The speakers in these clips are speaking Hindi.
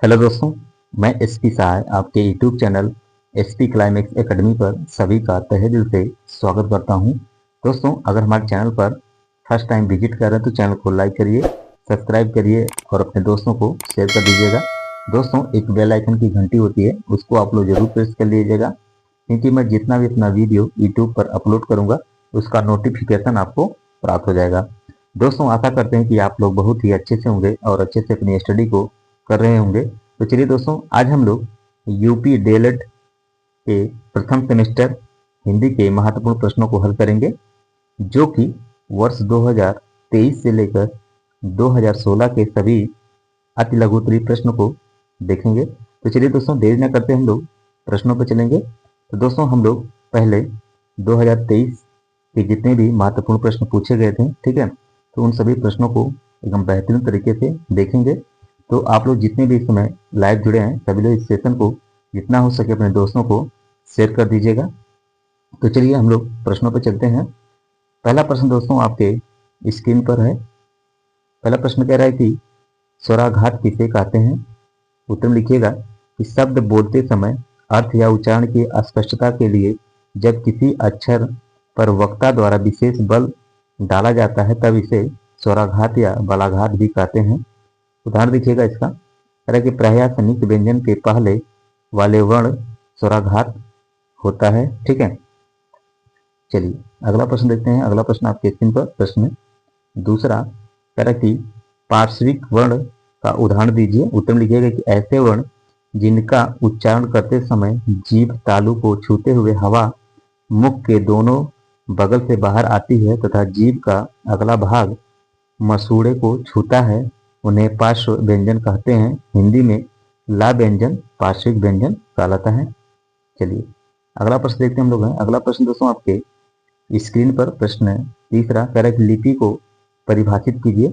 हेलो दोस्तों, मैं एसपी सहाय आपके YouTube channel SP climax academy पर सभी का तहे दिल से स्वागत करता हूं। दोस्तों, अगर हमारे चैनल पर फर्स्ट टाइम विजिट कर रहे हैं तो चैनल को लाइक करिए, सब्सक्राइब करिए और अपने दोस्तों को शेयर कर दीजिएगा। दोस्तों, एक बेल आइकन की घंटी होती है, उसको आप लोग जरूर प्रेस कर लीजिएगा, क्योंकि मैं जितना भी अपना वीडियो यूट्यूब पर अपलोड करूँगा उसका नोटिफिकेशन आपको प्राप्त हो जाएगा। दोस्तों, आशा करते हैं कि आप लोग बहुत ही अच्छे से होंगे और अच्छे से अपनी स्टडी को कर रहे होंगे। तो चलिए दोस्तों, आज हम लोग यूपी डीएलएड के प्रथम सेमेस्टर हिंदी के महत्वपूर्ण प्रश्नों को हल करेंगे, जो कि वर्ष 2023 से लेकर 2016 के सभी अति लघु उत्तरीय प्रश्न को देखेंगे। तो चलिए दोस्तों, देरी न करते हम लोग प्रश्नों पर चलेंगे। तो दोस्तों, हम लोग पहले 2023 के जितने भी महत्वपूर्ण प्रश्न पूछे गए थे, ठीक है, तो उन सभी प्रश्नों को एकदम बेहतरीन तरीके से देखेंगे। तो आप लोग जितने भी इस समय लाइव जुड़े हैं, सभी लोग इस सेशन को जितना हो सके अपने दोस्तों को शेयर कर दीजिएगा। तो चलिए हम लोग प्रश्नों पर चलते हैं। पहला प्रश्न दोस्तों आपके स्क्रीन पर है। पहला प्रश्न कह रहा है कि स्वराघात किसे कहते हैं। उत्तर लिखिएगा कि शब्द बोलते समय अर्थ या उच्चारण की अस्पष्टता के लिए जब किसी अक्षर पर वक्ता द्वारा विशेष बल डाला जाता है तब इसे स्वराघात या बलाघात भी कहते हैं। उदाहरण देखिएगा इसका, तरह के प्रायासनिक व्यंजन के पहले वाले वर्ण स्वराघात होता है, ठीक है। चलिए अगला प्रश्न देखते हैं। अगला प्रश्न आपके स्क्रीन पर प्रश्न दूसरा, तरह की पार्श्विक वर्ण का उदाहरण दीजिए। उत्तर में लिखिएगा कि ऐसे वर्ण जिनका उच्चारण करते समय जीभ तालु को छूते हुए हवा मुख के दोनों बगल से बाहर आती है तथा जीभ का अगला भाग मसूड़े को छूता है, उन्हें पार्श्व व्यंजन कहते हैं। हिंदी में ला व्यंजन पार्श्विक व्यंजन कहलाता है। चलिए अगला प्रश्न देखते हैं हम लोग हैं। अगला प्रश्न दोस्तों आपके स्क्रीन पर प्रश्न तीसरा, कह कि लिपि को परिभाषित कीजिए।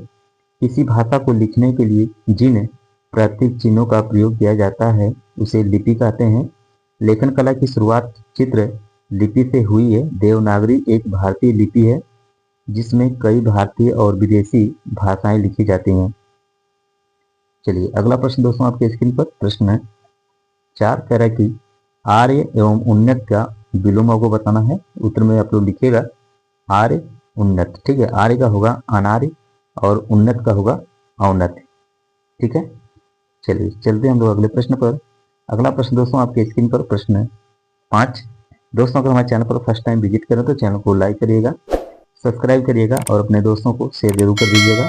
किसी भाषा को लिखने के लिए जिन प्रतीक चिन्हों का प्रयोग किया जाता है उसे लिपि कहते हैं। लेखन कला की शुरुआत चित्र लिपि से हुई है। देवनागरी एक भारतीय लिपि है जिसमें कई भारतीय और विदेशी भाषाएं लिखी जाती हैं। चलिए अगला प्रश्न दोस्तों आपके स्क्रीन पर प्रश्न 4, कह रहा है कि आर्य एवं उन्नत का विलोम आपको बताना है। उत्तर में आप लोग लिखिएगा आर्य उन्नत, ठीक है। आर्य का होगा अनार्य और उन्नत का होगा औन्नत, ठीक है। चलिए चलते हैं हम लोग अगले प्रश्न पर। अगला प्रश्न दोस्तों आपके स्क्रीन पर प्रश्न 5। दोस्तों, अगर हमारे चैनल पर फर्स्ट टाइम विजिट करें तो चैनल को लाइक करिएगा, सब्सक्राइब करिएगा और अपने दोस्तों को शेयर जरूर कर दीजिएगा।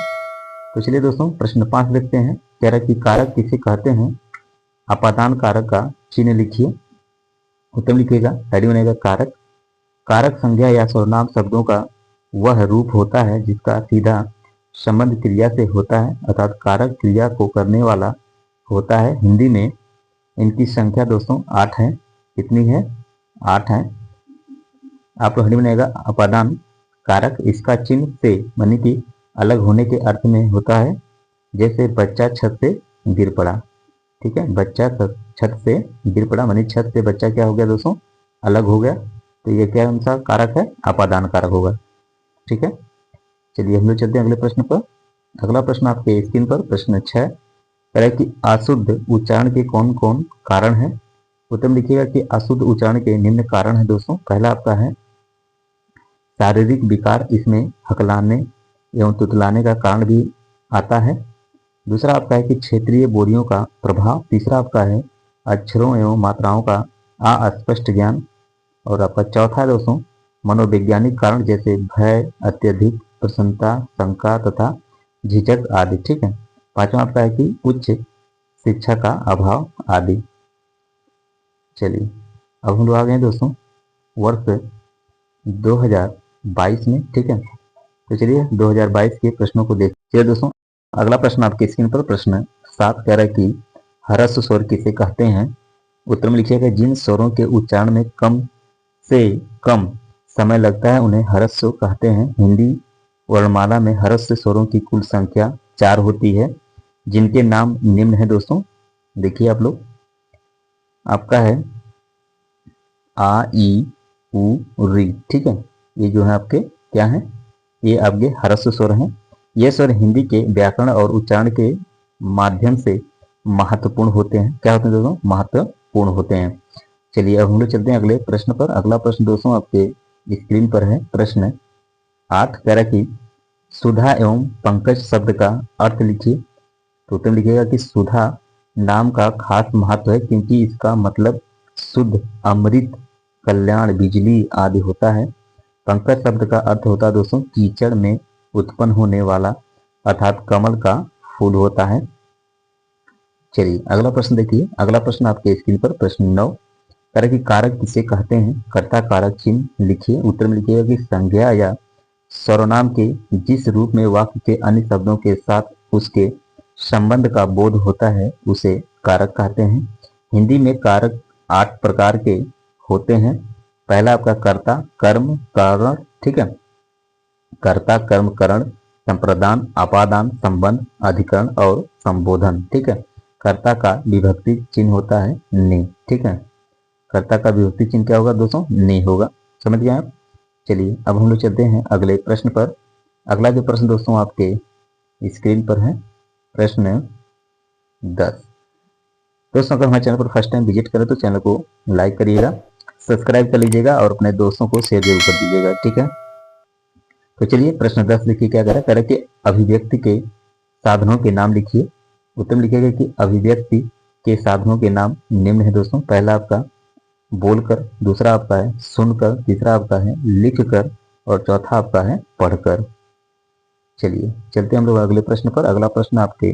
तो चलिए दोस्तों प्रश्न 5 देखते हैं। कह रहा है कि कारक किसे कहते हैं। अपादान कारक का चिन्ह लिखिए। उत्तर लिखिएगा, हेडिंग बनेगा कारक। कारक संज्ञा या सर्वनाम शब्दों का वह रूप होता है जिसका सीधा संबंध क्रिया से होता है, अर्थात कारक क्रिया को करने वाला होता है। हिंदी में इनकी संख्या दोस्तों 8 है। कितनी है? 8 है। आप हेडिंग बनेगा अपादान कारक। इसका चिन्ह से मानी कि अलग होने के अर्थ में होता है, जैसे बच्चा छत से गिर पड़ा, ठीक है। बच्चा छत से गिर पड़ा मानी छत से बच्चा क्या हो गया दोस्तों, अलग हो गया। तो ये क्या सा कारक है? अपादान कारक होगा, ठीक है। चलिए हम लोग चलते हैं अगले प्रश्न पर। अगला प्रश्न आपके स्क्रीन पर प्रश्न 6, कह कि अशुद्ध उच्चारण के कौन कौन कारण है। उत्तर में लिखिएगा कि अशुद्ध उच्चारण के निम्न कारण है दोस्तों। पहला आपका है शारीरिक विकार, इसमें हकलाने एवं तुतलाने का कारण भी आता है। दूसरा आपका है कि क्षेत्रीय बोलियों का प्रभाव। तीसरा आपका है अक्षरों एवं मात्राओं का अस्पष्ट ज्ञान। और आपका चौथा है दोस्तों मनोवैज्ञानिक कारण, जैसे भय, अत्यधिक प्रसन्नता, शंका तथा झिझक आदि, ठीक है। पांचवा आपका है कि उच्च शिक्षा का अभाव आदि। चलिए अब हम लोग आ गए दोस्तों वर्ष 2022 में, ठीक है। तो चलिए 2022 के प्रश्नों को देखिए दोस्तों। अगला प्रश्न आपके स्क्रीन पर प्रश्न 7, कह रहा है कि ह्रस्व स्वर किसे कहते हैं। उत्तर में लिखिएगा जिन स्वरों के उच्चारण में कम से कम समय लगता है उन्हें ह्रस्व कहते हैं। हिंदी वर्णमाला में ह्रस्व स्वरों की कुल संख्या 4 होती है, जिनके नाम निम्न है दोस्तों। देखिए आप लोग, आपका है आ, ई, उ, री, ठीक है। ये जो है आपके क्या है, ये आपके ह्रस्व स्वर हैं। ये स्वर हिंदी के व्याकरण और उच्चारण के माध्यम से महत्वपूर्ण होते हैं। क्या होते हैं दोस्तों? महत्वपूर्ण होते हैं। चलिए अब हम लोग चलते हैं अगले प्रश्न पर। अगला प्रश्न दोस्तों आपके स्क्रीन पर है। प्रश्न 8 कह रहा कि सुधा एवं पंकज शब्द का अर्थ लिखिए। तो उत्तर लिखिएगा कि सुधा नाम का खास महत्व है क्योंकि इसका मतलब शुद्ध, अमृत, कल्याण, बिजली आदि होता है। पंकज शब्द का अर्थ होता है दोस्तों कीचड़ में उत्पन्न होने वाला, अर्थात कमल का फूल होता है। चलिए अगला प्रश्न देखिए। अगला प्रश्न आपके स्क्रीन पर प्रश्न 9 तरह की कारक किसे कहते हैं? कर्ता कारक चिन्ह लिखिए। उत्तर में लिखिएगा कि संज्ञा या सर्वनाम के जिस रूप में वाक्य के अन्य शब्दों के साथ उसके संबंध का बोध होता है उसे कारक कहते हैं। हिंदी में कारक 8 प्रकार के होते हैं। पहला आपका कर्ता, कर्म, कारण, ठीक है, कर्ता, कर्म, करण, संप्रदान, अपादान, संबंध, अधिकरण और संबोधन। ठीक है। कर्ता का विभक्ति चिन्ह होता है ने। ठीक है, कर्ता का विभक्ति चिन्ह क्या होगा दोस्तों? ने होगा। समझ गए आप? चलिए अब हम लोग चलते हैं अगले प्रश्न पर। अगला जो प्रश्न दोस्तों आपके स्क्रीन पर है प्रश्न 10। दोस्तों अगर हमारे चैनल पर फर्स्ट टाइम विजिट करें तो चैनल को लाइक करिएगा, सब्सक्राइब कर लीजिएगा और अपने दोस्तों को शेयर जरूर कर दीजिएगा। ठीक है, तो चलिए प्रश्न 10 लिखिए। क्या कह रहा है कि अभिव्यक्ति के साधनों के नाम लिखिए। उत्तर में लिखिएगा कि अभिव्यक्ति के साधनों के नाम निम्न है दोस्तों। पहला आपका बोलकर, दूसरा आपका है सुनकर, तीसरा आपका है लिखकर और चौथा आपका है पढ़कर। चलिए चलते हम लोग अगले प्रश्न पर। अगला प्रश्न आपके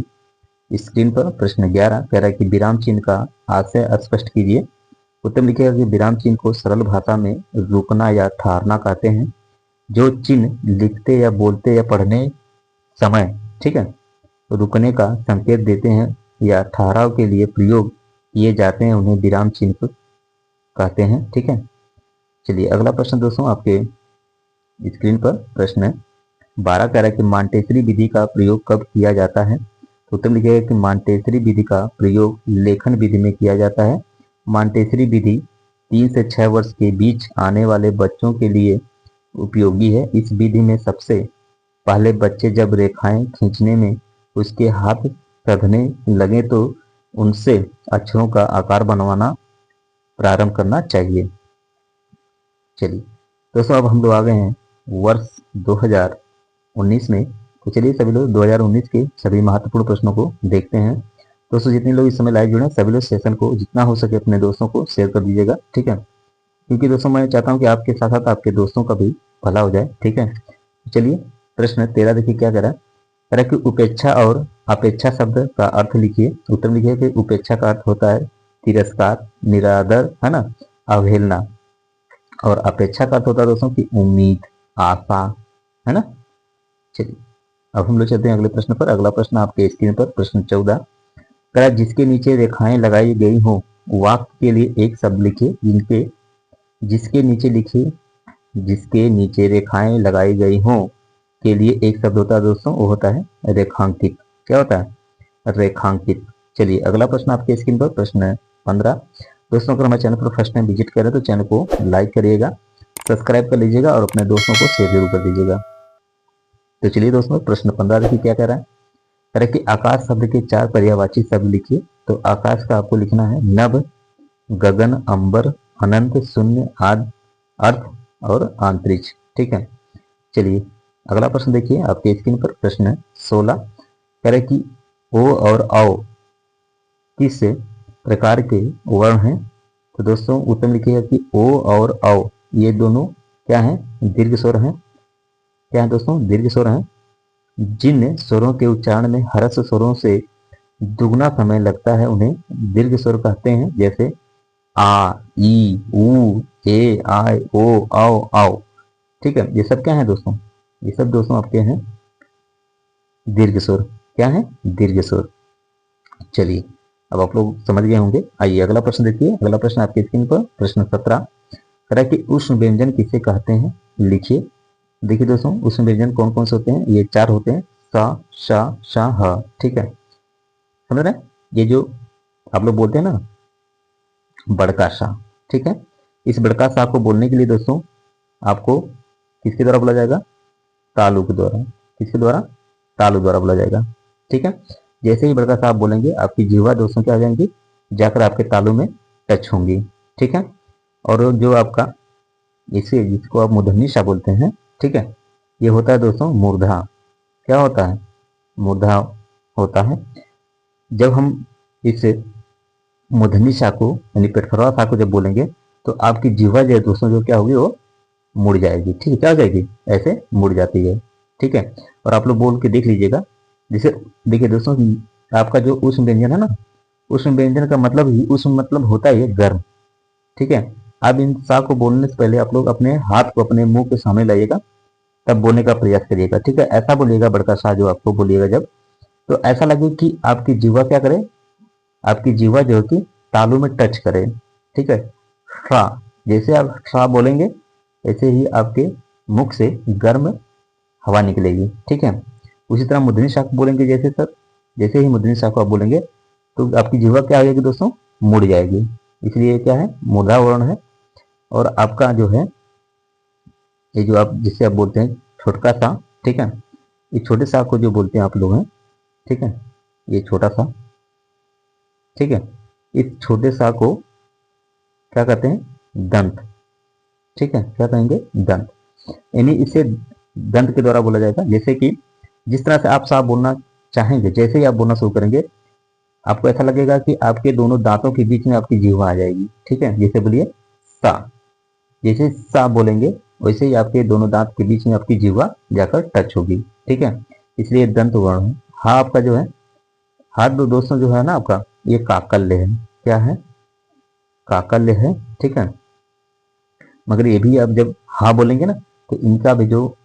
स्क्रीन पर प्रश्न 11 कह रहा है कि विराम चिन्ह का आशय स्पष्ट कीजिए। उत्तर में लिखिएगा कि विराम चिन्ह को सरल भाषा में रुकना या ठहरना कहते हैं। जो चिन्ह लिखते या बोलते या पढ़ने समय, ठीक है, रुकने का संकेत देते हैं या ठहराव के लिए प्रयोग किए जाते हैं उन्हें विराम चिन्ह कहते हैं। ठीक है, चलिए अगला प्रश्न दोस्तों आपके स्क्रीन पर प्रश्न 12 कह रहा है कि मॉन्टेसरी विधि का प्रयोग कब किया जाता है? उत्तर में लिखिएगा कि मॉन्टेसरी विधि का प्रयोग लेखन विधि में किया जाता है। मॉन्टेसरी विधि 3 से 6 वर्ष के बीच आने वाले बच्चों के लिए उपयोगी है। इस विधि में सबसे पहले बच्चे जब रेखाएं खींचने में उसके हाथ सधने लगे तो उनसे अक्षरों का आकार बनवाना प्रारंभ करना चाहिए। चलिए दोस्तों अब हम लोग आ गए हैं वर्ष 2019 में। तो चलिए सभी लोग 2019 के सभी महत्वपूर्ण प्रश्नों को देखते हैं। दोस्तों जितने लोग इस समय लाइव जुड़े हैं सभी लोग सेशन को जितना हो सके अपने दोस्तों को शेयर कर दीजिएगा। ठीक है, क्योंकि दोस्तों मैं चाहता हूं कि आपके साथ साथ आपके दोस्तों का भी भला हो जाए। ठीक है, चलिए प्रश्न 13 देखिए क्या कह रहा है। कह रहा है कि उपेक्षा और अपेक्षा शब्द का अर्थ लिखिए। उत्तर में लिखिए कि उपेक्षा का अर्थ होता है तिरस्कार, निरादर, है ना, अवहेलना। और अपेक्षा का अर्थ होता है दोस्तों की उम्मीद, आशा, है ना। चलिए अब हम लोग चलते हैं अगले प्रश्न पर। अगला प्रश्न आपके स्क्रीन पर प्रश्न 14 कह रहा है जिसके नीचे रेखाएं लगाई गई हो वाक्य के लिए एक शब्द लिखिए। जिसके नीचे लिखिए, जिसके नीचे रेखाएं लगाई गई हो के लिए एक शब्द होता है दोस्तों, वो होता है रेखांकित। क्या होता है? रेखांकित। चलिए अगला प्रश्न आपके स्क्रीन पर प्रश्न 15। दोस्तों अगर हमारे चैनल पर फर्स्ट टाइम विजिट करें तो चैनल को लाइक करिएगा, सब्सक्राइब कर लीजिएगा और अपने दोस्तों को शेयर जरूर कर दीजिएगा। तो चलिए दोस्तों प्रश्न 15 देखिए क्या कह रहा है। कह रहा है कि आकाश शब्द के 4 पर्यायवाची शब्द लिखिए। तो आकाश का आपको लिखना है नभ, गगन, अंबर, अनंत, शून्य, आदि, अर्थ और अंतरिक्ष। ठीक है, चलिए अगला प्रश्न देखिए आपके स्क्रीन पर प्रश्न 16 कह रहे कि ओ और औ किस प्रकार के वर्ण हैं? तो दोस्तों उत्तर में लिखिएगा कि ओ और औ ये दोनों क्या हैं? दीर्घ स्वर हैं। क्या है दोस्तों? दीर्घ स्वर हैं। जिन स्वरों के उच्चारण में ह्रस्व स्वरों से दुगना समय लगता है उन्हें दीर्घ स्वर कहते हैं। जैसे आ, ई, ऊ, ए, आय, ओ, औ, औ। ठीक है, ये सब क्या है दोस्तों? ये सब दोस्तों आपके हैं दीर्घ स्वर। क्या है? दीर्घ स्वर। चलिए अब आप लोग समझ गए होंगे। आइए अगला प्रश्न देखिए। अगला प्रश्न आपके स्क्रीन पर प्रश्न 17 कह रहा है कि उष्ण व्यंजन किसे कहते हैं? लिखिए। देखिए दोस्तों उष्ण व्यंजन कौन कौन से होते हैं? ये 4 होते हैं, सा, शा, शा, ह। ठीक है, समझ रहे हैं? ये जो आप लोग बोलते हैं ना बड़का सा, ठीक है, इस बड़का सा को बोलने के लिए दोस्तों आपको किसके द्वारा बोला जाएगा? तालु के द्वारा। किसके द्वारा? तालु द्वारा बोला जाएगा। ठीक है, जैसे ही बड़का सा आप बोलेंगे आपकी जीवा दोस्तों क्या हो जाएंगी, जाकर आपके तालू में टच होंगी। ठीक है। और जो आपका इसे जिसको आप मूर्धन्य सा बोलते हैं, ठीक है, ये होता है दोस्तों मूर्धा। क्या होता है? मूर्धा होता है। जब हम इस मूर्धन्य सा को यानी पेटफरवा सा को जब बोलेंगे तो आपकी जीवा जो है दोस्तों जो क्या होगी, वो मुड़ जाएगी। ठीक है, क्या हो जाएगी, ऐसे मुड़ जाती है। ठीक है। और आप लोग बोल के देख लीजिएगा। जैसे देखिए दोस्तों, आपका जो उष्ण व्यंजन है ना, उष्ण व्यंजन का मतलब ही उष्ण मतलब होता है गर्म। ठीक है। अब इन सा को बोलने से पहले आप लोग अपने हाथ को अपने मुंह के सामने लाइएगा, तब बोलने का प्रयास करिएगा। ठीक है। ऐसा बोलिएगा बड़का सा जो आपको बोलिएगा जब, तो ऐसा लगे कि आपकी जीवा क्या करे, आपकी जीवा जो है कि तालू में टच करे। ठीक है। सा, जैसे आप सा बोलेंगे ऐसे ही आपके मुख से गर्म हवा निकलेगी। ठीक है। उसी तरह मुद्रित शाख बोलेंगे जैसे सर, जैसे ही मुद्रित शाख को आप बोलेंगे तो आपकी जीवा क्या हो जाएगी दोस्तों, मुड़ जाएगी। इसलिए क्या है, मूर्धा वर्ण है। और आपका जो है ये जो आप जिससे आप बोलते हैं छोटका सा, ठीक है, ये छोटे सा को जो बोलते हैं आप लोग हैं, ठीक है, ये छोटा सा, ठीक है, इस छोटे सा को क्या कहते हैं, दंत। ठीक है, क्या कहेंगे, दंत। यानी इसे दंत के द्वारा बोला जाएगा। जैसे कि जिस तरह से आप सा बोलना चाहेंगे, जैसे ही आप बोलना शुरू करेंगे आपको ऐसा लगेगा कि आपके दोनों दांतों के बीच में आपकी जीवा आ जाएगी। ठीक है, जैसे बोलिए सा, जैसे सा बोलेंगे वैसे ही आपके दोनों दांत के बीच में आपकी जीवा जाकर टच होगी। ठीक है, इसलिए दंत वर्ण है। हाँ, आपका जो है हाथ दोस्तों जो है ना आपका, ये काकल्य है। क्या है, काकल्य है। ठीक है, मगर ये भी आप जब हाँ बोलेंगे ना तो इनका भी जो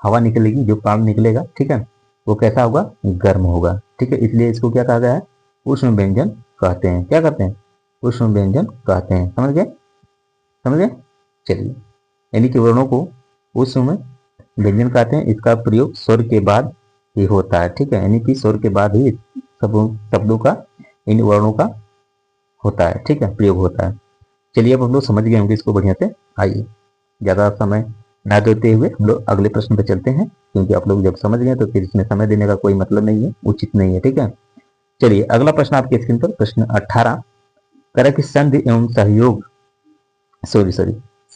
हवा निकलेगी, जो प्राण निकलेगा, ठीक है, वो कैसा होगा, गर्म होगा। ठीक है, इसलिए इसको क्या कहा गया है, उष्ण व्यंजन कहते हैं। क्या कहते हैं, उष्ण व्यंजन कहते हैं। समझ गए, समझ गए। चलिए, यानी कि वर्णों को उष्ण व्यंजन कहते हैं। इसका प्रयोग स्वर के बाद ही होता है। ठीक है, यानी कि स्वर के बाद ही सब शब्दों का, इन वर्णों का होता है। ठीक है, प्रयोग होता है। चलिए, अब हम लोग समझ गए होंगे इसको बढ़िया से। आइए, ज़्यादा समय ना देते हुए हम लोग अगले प्रश्न पर चलते हैं, क्योंकि आप लोग जब समझ गए तो फिर इसमें समय देने का कोई मतलब नहीं है, उचित नहीं है। ठीक है, चलिए अगला प्रश्न आपके स्क्रीन पर, प्रश्न 18 करें कि संधि एवं सहयोग, सॉरी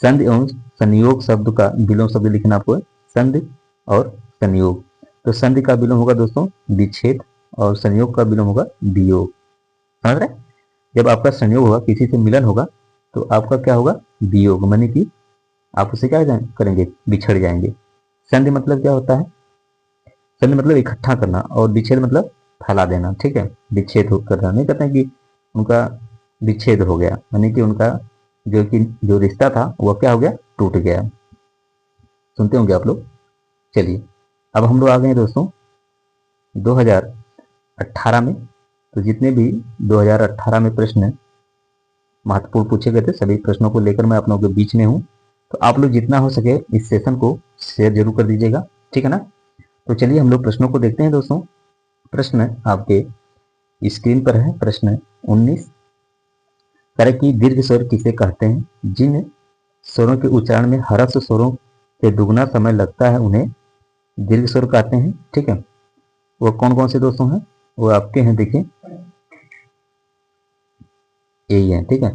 संधि एवं संयोग शब्द का विलोम शब्द लिखना आपको है, संधि और संयोग। तो संधि का विलोम होगा दोस्तों विच्छेद, और संयोग का विलोम होगा वियोग। समझ रहे, जब आपका संयोग होगा, किसी से मिलन होगा, तो आपका क्या होगा, वियोग, माने कि आप उसे क्या करेंगे, बिछड़ जाएंगे। संधि मतलब क्या होता है, संधि मतलब इकट्ठा करना, और विच्छेद मतलब फैला देना। ठीक है, विच्छेद करना नहीं कहते हैं कि उनका विच्छेद हो गया, यानी कि उनका जो रिश्ता था वह क्या हो गया, टूट गया। सुनते होंगे आप लोग। चलिए, अब हम लोग आ गए दोस्तों 2018 में। तो जितने भी 2018 में प्रश्न महत्वपूर्ण पूछे गए थे, सभी प्रश्नों को लेकर मैं आप लोगों के बीच में हूँ। तो आप लोग जितना हो सके इस सेशन को शेयर जरूर कर दीजिएगा। ठीक है ना। तो चलिए हम लोग प्रश्नों को देखते हैं दोस्तों। प्रश्न आपके स्क्रीन पर है, प्रश्न 19 तरह की दीर्घ स्वर किसे कहते हैं, जिन स्वरों के उच्चारण में ह्रस्व स्वरों से दुगना समय लगता है उन्हें दीर्घ स्वर कहते हैं। ठीक है, वो कौन कौन से दोस्तों हैं, वो आपके हैं, देखिए यही है। ठीक है,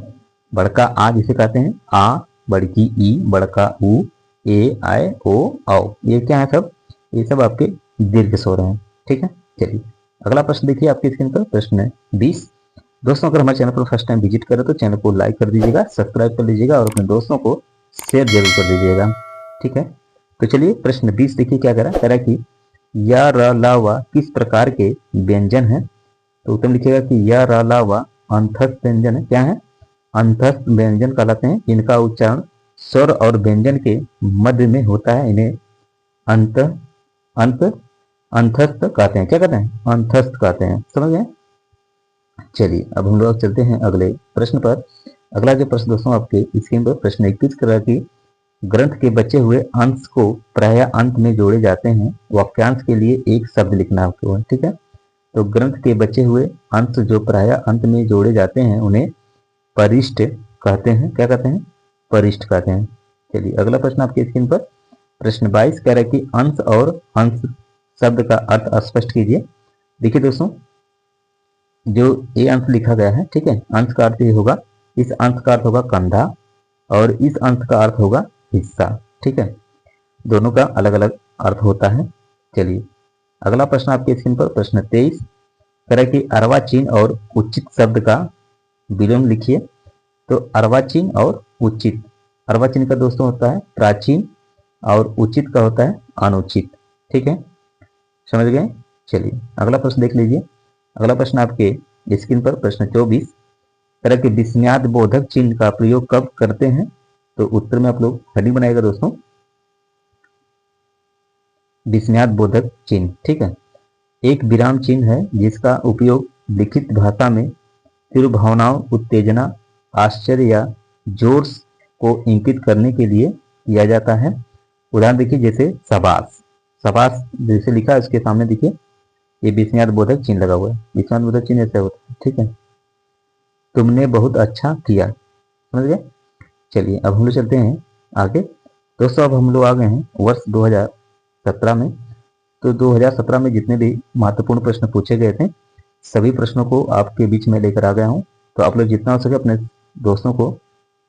बड़का आ जिसे कहते हैं आ, बड़की ई, बड़का ऊ, ए, आय, ओ, औ, ये क्या है सब, ये सब आपके दीर्घ स्वर हैं। ठीक है, चलिए अगला प्रश्न देखिए आपकी स्क्रीन पर, प्रश्न 20। दोस्तों अगर हमारे चैनल पर फर्स्ट टाइम विजिट करें तो चैनल को लाइक कर दीजिएगा, सब्सक्राइब कर लीजिएगा और अपने दोस्तों को शेयर जरूर कर दीजिएगा। ठीक है, तो चलिए प्रश्न 20 देखिए क्या कह रहा है कि या र ला वा किस प्रकार के व्यंजन है। तो उत्तर लिखिएगा कि या र ला वा अंतस्थ व्यंजन है। क्या है, अंतस्थ व्यंजन कहलाते हैं। इनका उच्चारण स्वर और व्यंजन के मध्य में होता है। इन्हें अंत अंत अंतस्थ कहते हैं। क्या कहते हैं, अंतस्थ कहते हैं। समझ गए। चलिए अब हम लोग चलते हैं अगले प्रश्न पर। अगला जो प्रश्न दोस्तों आपके स्क्रीन पर, प्रश्न 21 कह कि ग्रंथ के बचे हुए अंश को प्राय अंत में जोड़े जाते हैं। वाक्यांश के लिए एक शब्द लिखना आपको है। ठीक है, तो ग्रंथ के बचे हुए अंश जो प्राय अंत में जोड़े जाते हैं उन्हें परिष्ठ कहते हैं। क्या कहते हैं, परिष्ठ कहते हैं। चलिए अगला प्रश्न आपके स्क्रीन पर, प्रश्न 22 कह रहा है कि अंश और अंश शब्द का अर्थ स्पष्ट कीजिए। देखिए दोस्तों, जो ये अंश लिखा गया है, ठीक है, अंश का अर्थ ये होगा, इस अंश का अर्थ होगा कंधा और इस अंश का अर्थ होगा हिस्सा, ठीक है, दोनों का अलग अलग अर्थ होता है। चलिए अगला प्रश्न आपके स्क्रीन पर, प्रश्न 23 तरह की अर्वाचीन और उचित शब्द का विलोम लिखिए। तो अर्वाचीन और उचित, अर्वाचीन का दोस्तों होता है प्राचीन और उचित का होता है अनुचित, ठीक है, समझ गए। चलिए अगला प्रश्न देख लीजिए। अगला प्रश्न आपके स्क्रीन पर, प्रश्न 24 तरह के विस्मयाद बोधक चिन्ह का प्रयोग कब करते हैं। तो उत्तर में आप लोग हेडिंग बनाएगा दोस्तों, विस्मयाद बोधक चिन्ह, ठीक है, एक विराम चिन्ह है जिसका उपयोग लिखित भाषा में तीव्र भावनाओं, उत्तेजना, आश्चर्य या जोर को इंगित करने के लिए किया जाता है। उदाहरण देखिए, जैसे शाबाश, शाबाश जैसे लिखा है उसके सामने देखिए ये विस्मयाद बोधक चिन्ह लगा हुआ है। विस्मयाद बोधक चिन्ह ऐसा होता है, ठीक है, तुमने बहुत अच्छा किया, समझ गए। चलिए अब हम लोग चलते हैं आगे दोस्तों। अब हम लोग आ गए हैं वर्ष 2017 में। तो 2017 में जितने भी महत्वपूर्ण प्रश्न पूछे गए थे सभी प्रश्नों को आपके बीच में लेकर आ गया हूं। तो आप लोग जितना हो सके अपने दोस्तों को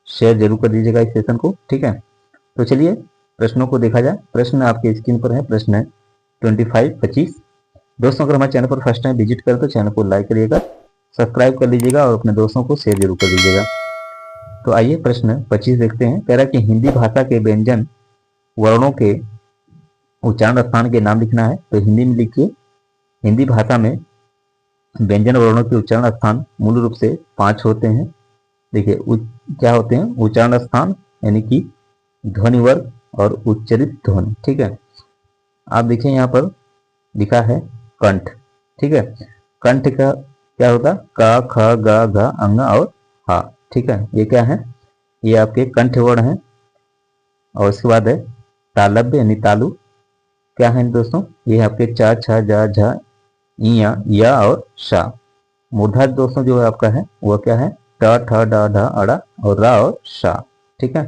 शेयर जरूर कर दीजिएगा इस सेशन को, ठीक है। तो चलिए प्रश्नों को देखा जाए। प्रश्न आपके स्क्रीन पर है, प्रश्न 25 दोस्तों अगर हमारे चैनल पर फर्स्ट टाइम विजिट करें तो चैनल को लाइक करिएगा, सब्सक्राइब कर लीजिएगा और अपने दोस्तों को शेयर जरूर कर दीजिएगा। तो आइए प्रश्न 25 देखते हैं। कह रहा है कि हिंदी भाषा के व्यंजन वर्णों के उच्चारण स्थान के नाम लिखना है। तो हिंदी में लिखिए, हिंदी भाषा में व्यंजन वर्णों के उच्चारण स्थान मूल रूप से 5 होते हैं। देखिए क्या होते हैं, उच्चारण स्थान यानी कि ध्वनि वर्ग और उच्चरित ध्वनि, ठीक है। आप देखिए यहाँ पर लिखा है कंठ, ठीक है, कंठ का क्या होता है, क ख ग घ अंग और हा, ठीक है, ये क्या है, ये आपके कंठ वर्ण है। और उसके बाद है तालव्य यानी तालु, क्या है दोस्तों, ये आपके च छ ज झ इया या और शा। मूर्धा दोस्तों जो है आपका है वह क्या है, ट ठ ड ढ अड़ा और रा और शा, ठीक है।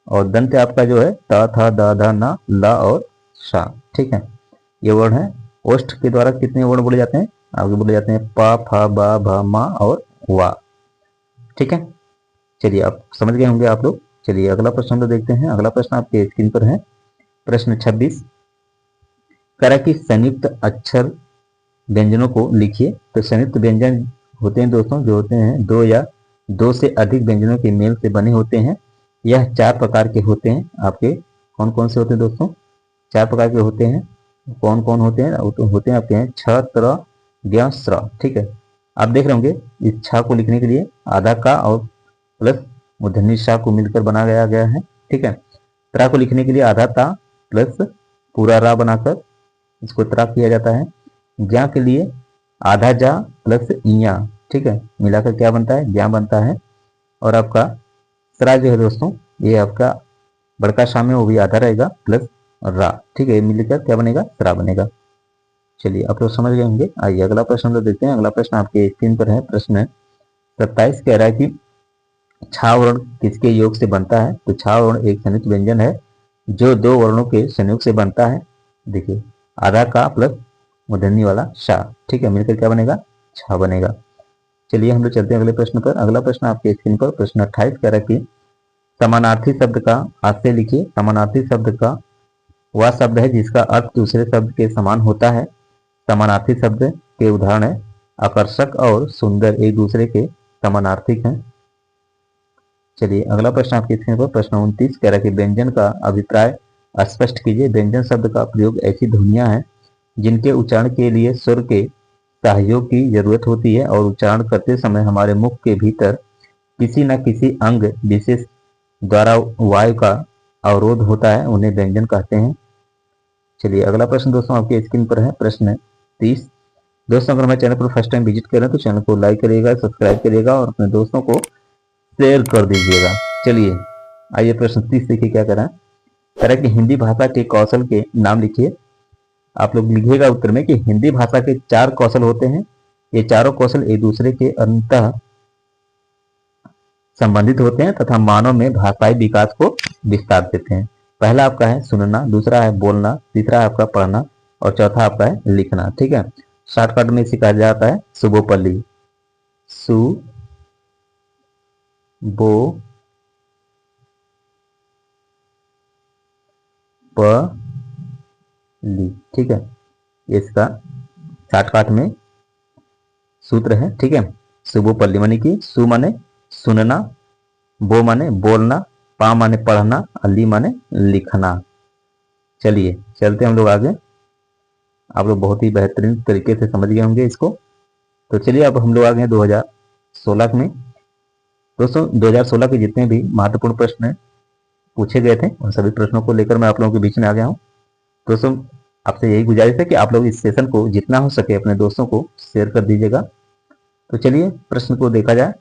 और दंत आपका जो है त थ द ध न ल और शा, ठीक है। ये वर्ण है। ओष्ठ के द्वारा कितने वर्ण बोले जाते हैं, आगे बोले जाते हैं प फ ब भ म और वा, ठीक है। चलिए आप समझ गए होंगे आप लोग। चलिए अगला प्रश्न हम लोग देखते हैं। अगला प्रश्न आपके स्क्रीन पर है, प्रश्न 26 करा की संयुक्त अक्षर व्यंजनों को लिखिए। तो संयुक्त व्यंजन होते हैं दोस्तों जो होते हैं दो या दो से अधिक व्यंजनों के मेल से बने होते हैं। यह 4 प्रकार के होते हैं। आपके कौन कौन से होते हैं दोस्तों, 4 प्रकार के होते हैं। कौन कौन होते हैं, होते हैं आपके छ त्र ज्ञ स्र, ठीक है। आप देख रहे होंगे इस छ को लिखने के लिए आधा का और प्लस मूर्धन्य श को मिलकर बना गया है, ठीक है। त्रा को लिखने के लिए आधा ता प्लस पूरा रा बनाकर इसको त्रा किया जाता है। ज्ञा के लिए आधा जा प्लस इया, ठीक है, मिलाकर क्या बनता है, ज्ञा बनता है। और आपका स्रा जो है दोस्तों ये आपका बड़का शाम में वो भी आधा रहेगा प्लस रा, ठीक है, मिलकर क्या बनेगा, स्रा बनेगा। चलिए आप लोग समझ गए होंगे। आइए अगला प्रश्न हम लोग देखते हैं। अगला प्रश्न आपके स्क्रीन पर है, प्रश्न 27 कह रहा है कि छा वर्ण किसके योग से बनता है। तो छा वर्ण एक संयुक्त व्यंजन है जो 2 वर्णों के संयोग से बनता है। देखिए आधा का प्लस मूर्धन्य वाला शा, ठीक है, मिलकर क्या बनेगा, छा बनेगा। चलिए हम लोग चलते हैं अगले प्रश्न पर। अगला प्रश्न आपके स्क्रीन पर, प्रश्न 28 कह रहा है कि समानार्थी शब्द का हाथ से लिखिए। समानार्थी शब्द का वह शब्द है जिसका अर्थ दूसरे शब्द के समान होता है। समानार्थी शब्द के उदाहरण है आकर्षक और सुंदर, एक दूसरे के समानार्थिक हैं। चलिए अगला प्रश्न आपके स्क्रीन पर, प्रश्न 29 कह रहा है कि व्यंजन का अभिप्राय स्पष्ट कीजिए। व्यंजन शब्द का प्रयोग ऐसी ध्वनियां हैं जिनके उच्चारण के लिए स्वर के सहयोग की जरूरत होती है और उच्चारण करते समय हमारे मुख के भीतर किसी न किसी अंग विशेष द्वारा वायु का अवरोध होता है, उन्हें व्यंजन कहते हैं। चलिए अगला प्रश्न दोस्तों आपके स्क्रीन पर है, प्रश्न 30 दोस्तों अगर हमारे चैनल पर फर्स्ट टाइम विजिट करें तो चैनल को लाइक करिएगा, सब्सक्राइब करिएगा और अपने दोस्तों को शेयर कर दीजिएगा। चलिए आइए प्रश्न 30 देखिए क्या कह रहा है। कह रहा है कि हिंदी भाषा के कौशल के नाम लिखिए। आप लोग लिखिएगा उत्तर में कि हिंदी भाषा के 4 कौशल होते हैं। ये चारों कौशल एक दूसरे के अंतः संबंधित होते हैं तथा मानव में भाषाई विकास को विस्तार देते हैं। पहला आपका है सुनना, दूसरा है बोलना, तीसरा है आपका पढ़ना और चौथा आपका है लिखना, ठीक है। शॉर्टकट में इसे कहा जाता है सुबोपल्ली। सु बो प ली। ठीक है, इसका शॉर्टकट में सूत्र है। ठीक है, सुबोपल्ली माने कि सु माने सुनना, बो माने बोलना, पा माने पढ़ना, अली माने लिखना। चलिए चलते हम लोग आगे। आप लोग बहुत ही बेहतरीन तरीके से समझ गए होंगे इसको। तो चलिए अब हम लोग आ गए 2016 में। दोस्तों 2016 के जितने भी महत्वपूर्ण प्रश्न पूछे गए थे उन सभी प्रश्नों को लेकर मैं आप लोगों के बीच में आ गया हूँ। दोस्तों आपसे यही गुजारिश है कि आप लोग इस सेशन को जितना हो सके अपने दोस्तों को शेयर कर दीजिएगा। तो चलिए प्रश्न को देखा जाए।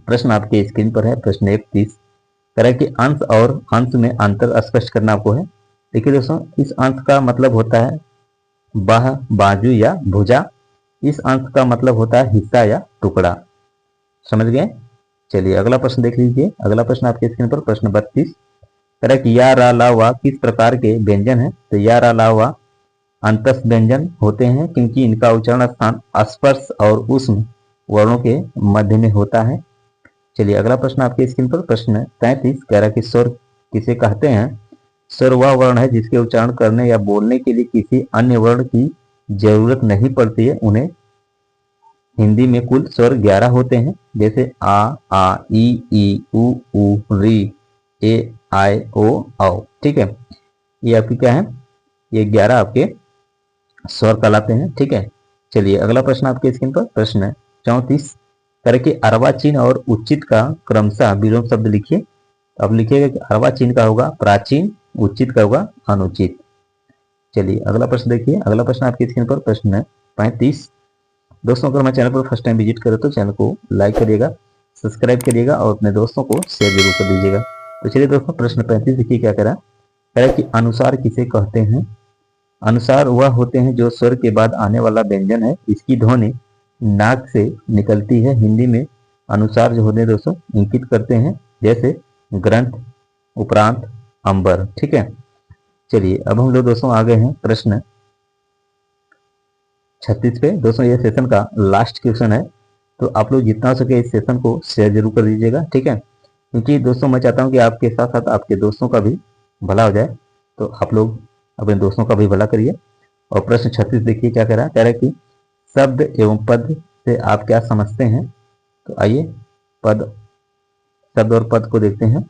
प्रश्न आपके स्क्रीन पर है। प्रश्न 31 तरह के अंश और अंश में अंतर स्पष्ट करना आपको है। देखिए दोस्तों, इस अंश का मतलब होता है बाह, बाजू या भुजा। इस अंश का मतलब होता है हिस्सा या टुकड़ा। समझ गए? चलिए अगला प्रश्न देख लीजिए। अगला प्रश्न आपके स्क्रीन पर प्रश्न 32 तरह की या, रा, ला, वा किस प्रकार के व्यंजन है। तो या, रा, ला, वा अंतस व्यंजन होते हैं क्योंकि इनका उच्चारण स्थान स्पर्श और उष्ण वर्णों के मध्य में होता है। चलिए अगला प्रश्न आपके स्क्रीन पर प्रश्न 33 कह रहा है कि स्वर किसे कहते हैं। स्वर वह वर्ण है जिसके उच्चारण करने या बोलने के लिए किसी अन्य वर्ण की जरूरत नहीं पड़ती है। उन्हें हिंदी में कुल स्वर 11 होते हैं, जैसे आ, ई, उ, री, ए, आई, ओ, औ। ठीक है, ये आपकी क्या है, ये 11 आपके स्वर कहलाते हैं। ठीक है, चलिए अगला प्रश्न आपके स्क्रीन पर प्रश्न 34 तरह के अर्वाचीन और उचित का क्रमशः विलोम शब्द लिखिए। अब लिखिएगा कि अर्वाचीन का होगा प्राचीन, उचित का होगा अनुचित। चलिए अगला प्रश्न देखिए। अगला प्रश्न आपके स्क्रीन पर प्रश्न 35 दोस्तों अगर हमारे चैनल पर फर्स्ट टाइम विजिट करें तो चैनल को लाइक करिएगा, सब्सक्राइब करिएगा और अपने दोस्तों को शेयर जरूर कर दीजिएगा। तो चलिए दोस्तों प्रश्न 35 देखिए क्या करा है कि अनुसार किसे कहते हैं। अनुसार वह होते हैं जो स्वर के बाद आने वाला व्यंजन है, इसकी ध्वनि नाक से निकलती है। हिंदी में अनुसार जो होते हैं दोस्तों इंकित करते हैं, जैसे ग्रंथ, उपरांत, अंबर। ठीक है, चलिए अब हम लोग दोस्तों आ गए हैं प्रश्न 36 पे। दोस्तों ये सेशन का लास्ट क्वेश्चन है, तो आप लोग जितना हो सके इस सेशन को शेयर जरूर कर दीजिएगा। ठीक है, क्योंकि दोस्तों मैं चाहता हूँ कि आपके साथ साथ आपके दोस्तों का भी भला हो जाए, तो आप लोग अपने दोस्तों का भी भला करिए। और प्रश्न 36 देखिए क्या कह रहा है। कह रहा है कि शब्द एवं पद से आप क्या समझते हैं। तो आइए पद, शब्द और पद को देखते हैं।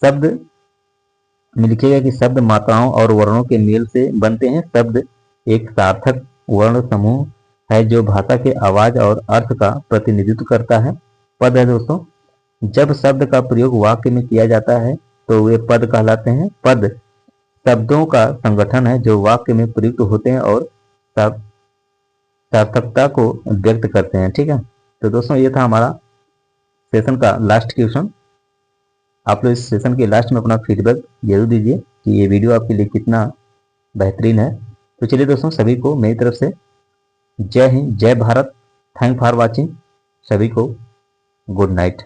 शब्द में लिखिएगा कि शब्द मात्राओं और वर्णों के मेल से बनते हैं। शब्द एक सार्थक वर्ण समूह है जो भाषा के आवाज और अर्थ का प्रतिनिधित्व करता है। पद है दोस्तों, जब शब्द का प्रयोग वाक्य में किया जाता है तो वे पद कहलाते हैं। पद शब्दों का संगठन है जो वाक्य में प्रयुक्त होते हैं और सार्थकता को व्यक्त करते हैं। ठीक है, तो दोस्तों ये था हमारा सेशन का लास्ट क्वेश्चन। आप लोग इस सेशन के लास्ट में अपना फीडबैक जरूर दीजिए कि ये वीडियो आपके लिए कितना बेहतरीन है। तो चलिए दोस्तों सभी को मेरी तरफ से जय हिंद, जय भारत, थैंक फॉर वॉचिंग। सभी को गुड नाइट।